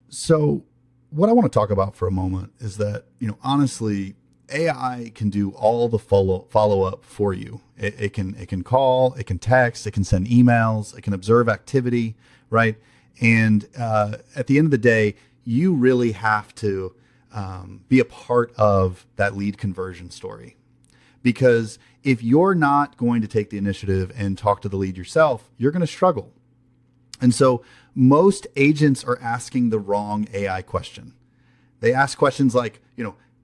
So what I want to talk about for a moment is that, honestly, AI can do all the follow up for you. It can call, it can text, it can send emails, it can observe activity, right? And at the end of the day, you really have to be a part of that lead conversion story. Because if you're not going to take the initiative and talk to the lead yourself, you're going to struggle. And so most agents are asking the wrong AI question. They ask questions like,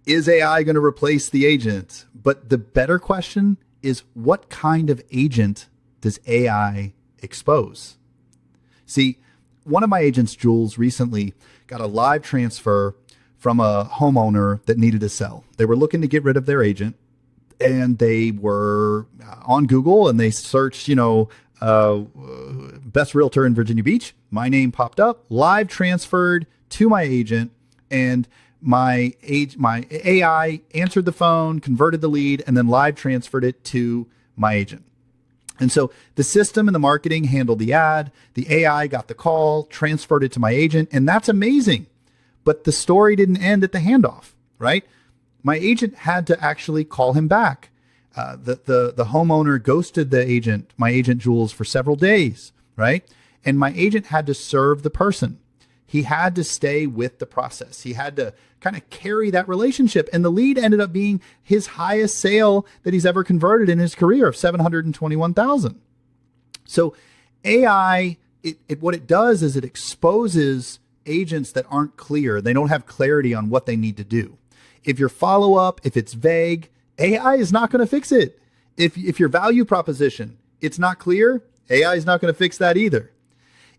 is AI going to replace the agent? But the better question is, what kind of agent does AI expose? See, one of my agents, Julz, recently got a live transfer from a homeowner that needed to sell. They were looking to get rid of their agent, and they were on Google and they searched, best realtor in Virginia Beach. My name popped up, live transferred to my agent, and my AI answered the phone, converted the lead, and then live transferred it to my agent. And so the system and the marketing handled the ad, the AI got the call, transferred it to my agent, and that's amazing. But the story didn't end at the handoff, right? My agent had to actually call him back. The homeowner ghosted my agent Julz, for several days, right? And my agent had to serve the person. He had to stay with the process. He had to kind of carry that relationship. And the lead ended up being his highest sale that he's ever converted in his career of $721,000. So AI, what it does is it exposes agents that aren't clear. They don't have clarity on what they need to do. If your follow-up, if it's vague, AI is not going to fix it. If your value proposition, it's not clear, AI is not going to fix that either.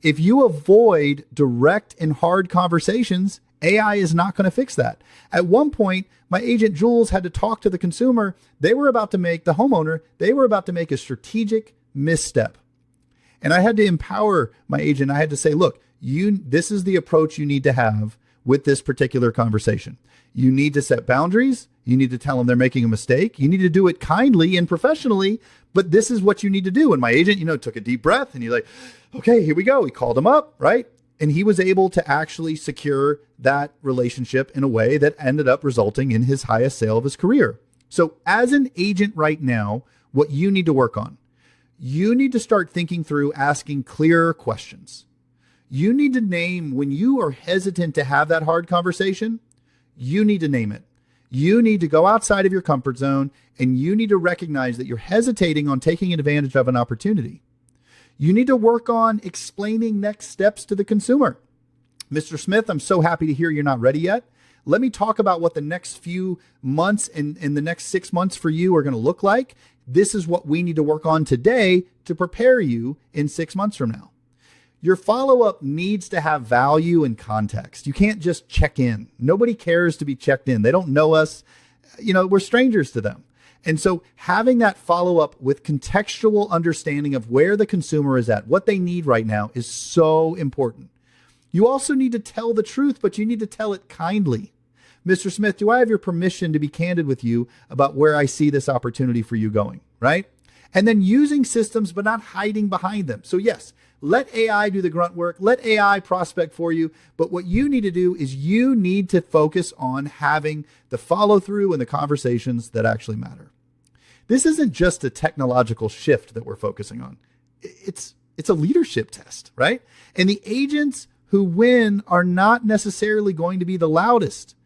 If you avoid direct and hard conversations, AI is not going to fix that. At one point, my agent Julz had to talk to the consumer. The homeowner, they were about to make a strategic misstep. And I had to empower my agent. I had to say, look, this is the approach you need to have with this particular conversation. You need to set boundaries. You need to tell them they're making a mistake. You need to do it kindly and professionally, but this is what you need to do. And my agent, took a deep breath and he's like, okay, here we go. He called him up, right? And he was able to actually secure that relationship in a way that ended up resulting in his highest sale of his career. So as an agent right now, what you need to work on, you need to start thinking through asking clearer questions. You need to name when you are hesitant to have that hard conversation, you need to name it. You need to go outside of your comfort zone, and you need to recognize that you're hesitating on taking advantage of an opportunity. You need to work on explaining next steps to the consumer. Mr. Smith, I'm so happy to hear you're not ready yet. Let me talk about what the next few months and the next 6 months for you are going to look like. This is what we need to work on today to prepare you in 6 months from now. Your follow-up needs to have value and context. You can't just check in. Nobody cares to be checked in. They don't know us. We're strangers to them. And so having that follow-up with contextual understanding of where the consumer is at, what they need right now, is so important. You also need to tell the truth, but you need to tell it kindly. Mr. Smith, do I have your permission to be candid with you about where I see this opportunity for you going, right? And then using systems, but not hiding behind them. So yes, let AI do the grunt work. Let AI prospect for you. But what you need to do is you need to focus on having the follow through and the conversations that actually matter. This isn't just a technological shift that we're focusing on. It's a leadership test, right? And the agents who win are not necessarily going to be the loudest.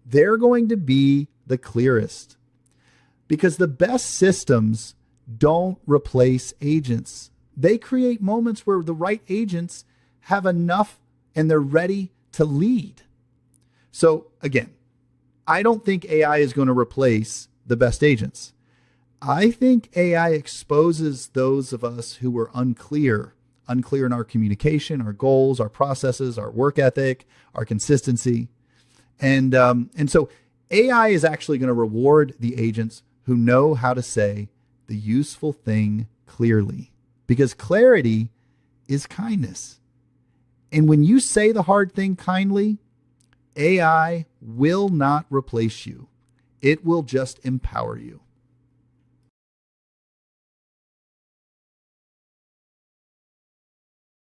They're going to be the clearest, because the best systems don't replace agents. They create moments where the right agents have enough and they're ready to lead. So again, I don't think AI is going to replace the best agents. I think AI exposes those of us who were unclear in our communication, our goals, our processes, our work ethic, our consistency. And so AI is actually going to reward the agents who know how to say the useful thing clearly, because clarity is kindness. And when you say the hard thing kindly, AI will not replace you. It will just empower you.